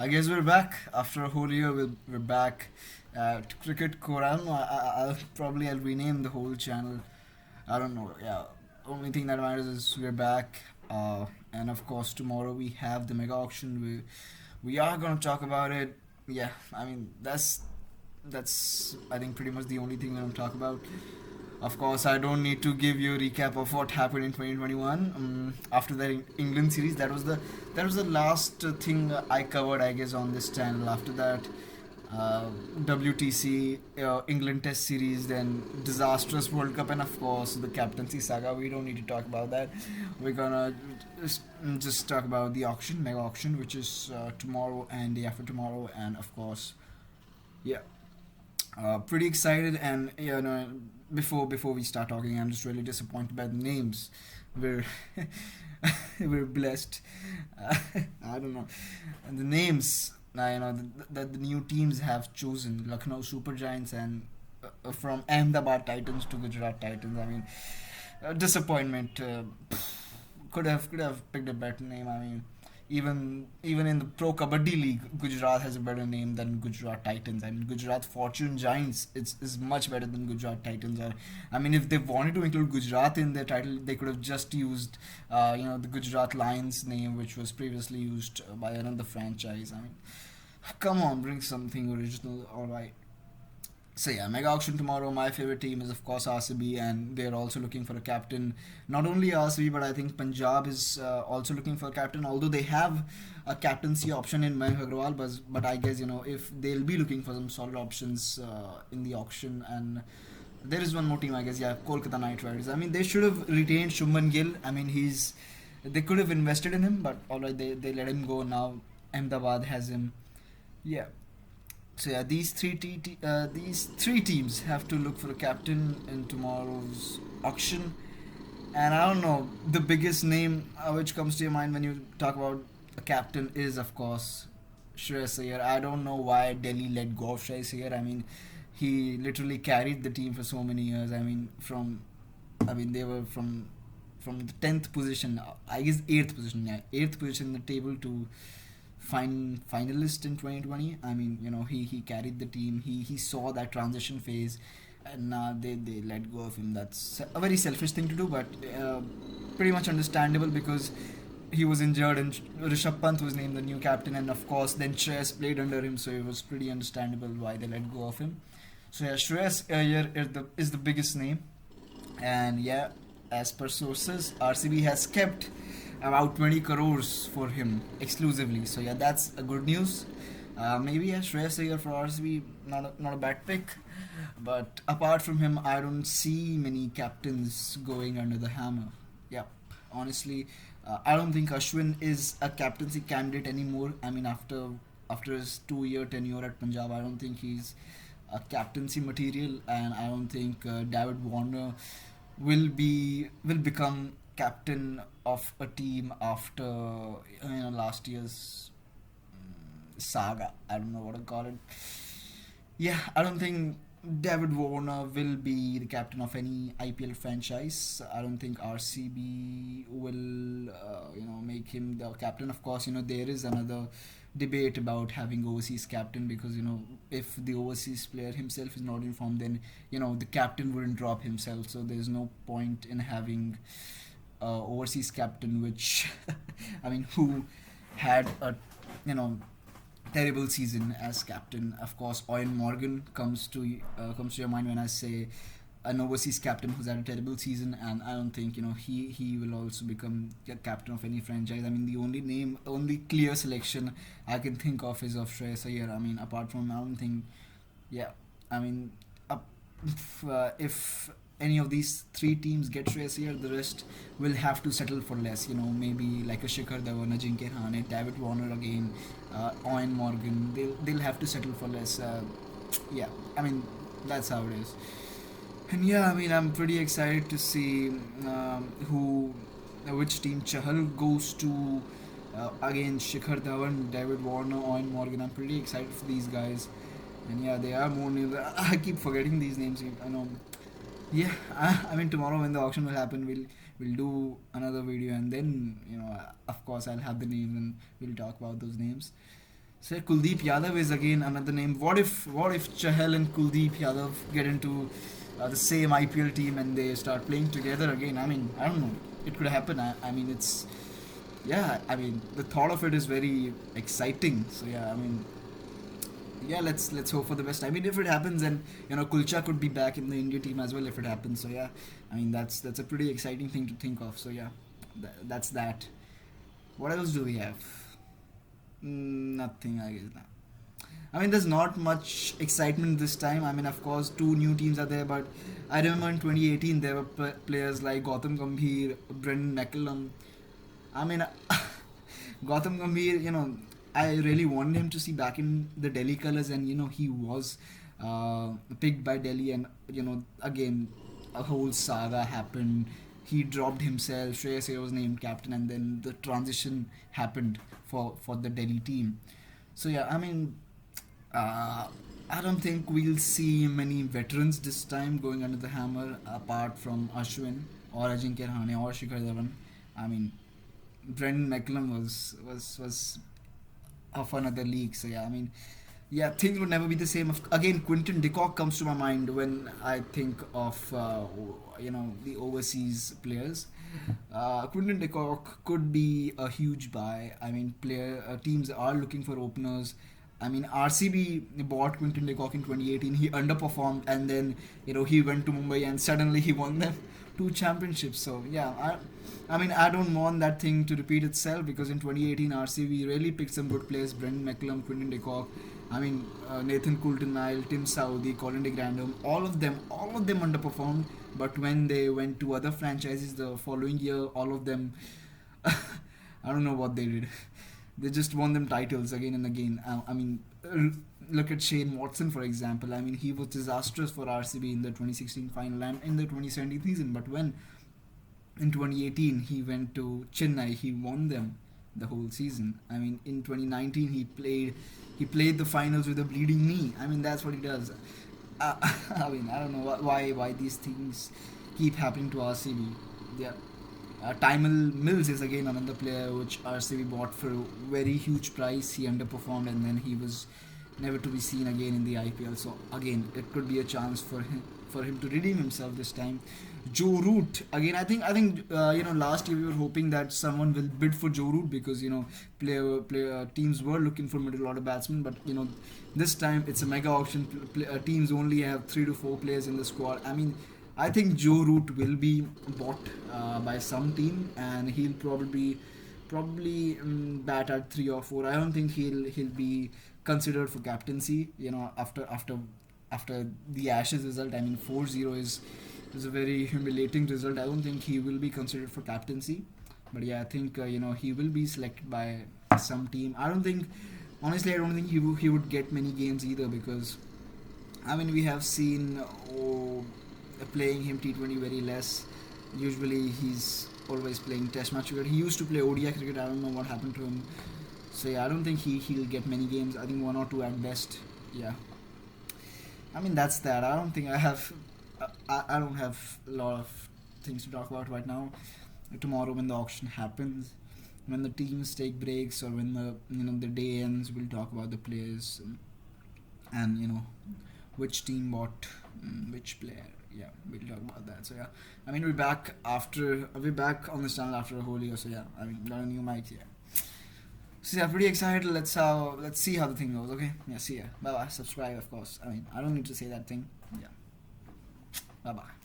I guess we're back after a whole year. We're back to Cricket Quran. I'll rename the whole channel. I don't know. Yeah, only thing that matters is we're back. And of course tomorrow we have the mega auction. We are gonna talk about it. Yeah, I mean that's I think pretty much the only thing we're gonna talk about. Of course, I don't need to give you a recap of what happened in 2021. After the England series, that was the last thing I covered, I guess, on this channel. After that, WTC, England Test series, then disastrous World Cup, and of course the captaincy saga. We don't need to talk about that. We're gonna just talk about the auction, mega auction, which is tomorrow and day after tomorrow, and of course, yeah, pretty excited. And before we start talking, I'm just really disappointed by the names. We're we're blessed. I don't know, and the names. That the new teams have chosen: Lucknow Super Giants and from Ahmedabad Titans to Gujarat Titans. I mean, disappointment. Could have picked a better name. I mean, even in the Pro Kabaddi League, Gujarat has a better name than Gujarat Titans. I mean, Gujarat Fortune Giants is much better than Gujarat Titans. Or, I mean, if they wanted to include Gujarat in their title, they could have just used, the Gujarat Lions name, which was previously used by another franchise. I mean, come on, bring something original. All right. So yeah, mega auction tomorrow. My favorite team is of course RCB, and they're also looking for a captain. Not only RCB, but I think Punjab is also looking for a captain. Although they have a captaincy option in Mayank Agarwal, but I guess if they'll be looking for some solid options in the auction. And there is one more team, I guess. Yeah, Kolkata Knight Riders. I mean, they should have retained Shubman Gill. I mean, they could have invested in him, but alright, they let him go now. Ahmedabad has him. Yeah. So yeah, these three teams have to look for a captain in tomorrow's auction. And I don't know, the biggest name which comes to your mind when you talk about a captain is of course Shreyas Iyer. I don't know why Delhi let go of Shreyas Iyer. I mean, he literally carried the team for so many years. I mean they were from the 10th position, I guess 8th position, yeah, 8th position in the table to finalist in 2020. I mean, he carried the team. He saw that transition phase, and now they let go of him. That's a very selfish thing to do, but pretty much understandable because he was injured and Rishabh Pant was named the new captain, and of course then Shreyas played under him, so it was pretty understandable why they let go of him. So yeah, Shreyas Iyer is the biggest name, and yeah, as per sources, RCB has kept about 20 crores for him exclusively. So yeah, that's a good news. Maybe a Shreyas Iyer for RCB, not a bad pick. But apart from him, I don't see many captains going under the hammer. Yeah, honestly, I don't think Ashwin is a captaincy candidate anymore. I mean, after his 2 year tenure at Punjab, I don't think he's a captaincy material, and I don't think David Warner will become captain of a team after last year's saga. I don't know what to call it. Yeah, I don't think David Warner will be the captain of any IPL franchise. I don't think RCB will make him the captain. Of course, there is another debate about having overseas captain, because if the overseas player himself is not in form, then the captain wouldn't drop himself, so there's no point in having overseas captain, which I mean, who had a terrible season as captain. Of course, Owen Morgan comes to your mind when I say an overseas captain who's had a terrible season, and I don't think he will also become a captain of any franchise. I mean, the only clear selection I can think of is of Shreyas Iyer. I mean, apart from, I don't think, yeah, I mean, if any of these three teams get Shreyas Iyer, the rest will have to settle for less. Maybe like a Shikhar Dhawan, Ajinkya Rahane, David Warner again, Owen Morgan. They'll have to settle for less. Yeah, I mean, that's how it is. And yeah, I mean, I'm pretty excited to see who, which team Chahal goes to. Again, Shikhar Dhawan, David Warner, Owen Morgan. I'm pretty excited for these guys. And yeah, they are more new. I keep forgetting these names. I know. Yeah, I mean, tomorrow when the auction will happen, we'll do another video, and then of course I'll have the names and we'll talk about those names. So Kuldeep Yadav is again another name. What if Chahal and Kuldeep Yadav get into the same IPL team and they start playing together again? I mean, I don't know. It could happen. I mean, it's yeah. I mean, the thought of it is very exciting. So yeah, I mean, yeah. Let's hope for the best. I mean, if it happens, then Kulcha could be back in the India team as well if it happens. So yeah, I mean that's a pretty exciting thing to think of. So yeah, that's that. What else do we have? Nothing, I guess. I mean, there's not much excitement this time. I mean, of course, two new teams are there, but I remember in 2018 there were players like Gautam Gambhir, Brendan McCullum. I mean, Gautam Gambhir, I really wanted him to see back in the Delhi colours, and he was picked by Delhi, and again a whole saga happened. He dropped himself. Shreyas Iyer was named captain, and then the transition happened for the Delhi team. So yeah, I mean, uh, I don't think we'll see many veterans this time going under the hammer, apart from Ashwin or Ajinkya Rahane or Shikhar Dhawan. I mean, Brendan McCullum was of another league. So yeah, I mean, yeah, things would never be the same. Again, Quinton de Kock comes to my mind when I think of the overseas players. Quinton de Kock could be a huge buy. I mean, player teams are looking for openers. I mean, RCB bought Quinton de Kock in 2018. He underperformed, and then he went to Mumbai, and suddenly he won them two championships. So yeah, I mean, I don't want that thing to repeat itself, because in 2018 RCB really picked some good players: Brendan McCullum, Quinton de Kock. I mean, Nathan Coulton-Nile, Tim Southee, Colin de Grandhomme, all of them underperformed. But when they went to other franchises the following year, all of them, I don't know what they did. They just won them titles again and again. I mean, look at Shane Watson, for example. I mean, he was disastrous for RCB in the 2016 final and in the 2017 season. But when in 2018 he went to Chennai, he won them the whole season. I mean, in 2019 he played the finals with a bleeding knee. I mean, that's what he does. I mean, I don't know why these things keep happening to RCB. Yeah. Tymel Mills is again another player which RCB bought for a very huge price. He underperformed, and then he was never to be seen again in the IPL. So again, it could be a chance for him to redeem himself this time. Joe Root again. I think last year we were hoping that someone will bid for Joe Root, because player teams were looking for middle order batsmen, but this time it's a mega auction. Teams only have 3 to 4 players in the squad. I mean, I think Joe Root will be bought by some team, and he'll probably bat at 3 or 4. I don't think he'll be considered for captaincy. After the Ashes result, I mean 4-0 is a very humiliating result. I don't think he will be considered for captaincy. But yeah, I think he will be selected by some team. I don't think he would get many games either, because I mean, we have seen playing him T20 very less. Usually he's always playing Test match cricket. He used to play ODI cricket. I don't know what happened to him. So yeah, I don't think he'll get many games. I think 1 or 2 at best. Yeah. I mean, that's that. I don't think I have. I don't have a lot of things to talk about right now. Tomorrow, when the auction happens, when the teams take breaks, or when the day ends, we'll talk about the players, and which team bought which player. Yeah, we'll talk about that. So yeah, I mean, we're back on this channel after a whole year. So yeah, I mean, got a new mic. Yeah. So yeah, pretty excited. Let's see how the thing goes. Okay. Yeah. See ya. Bye bye. Subscribe, of course. I mean, I don't need to say that thing. Yeah. Bye bye.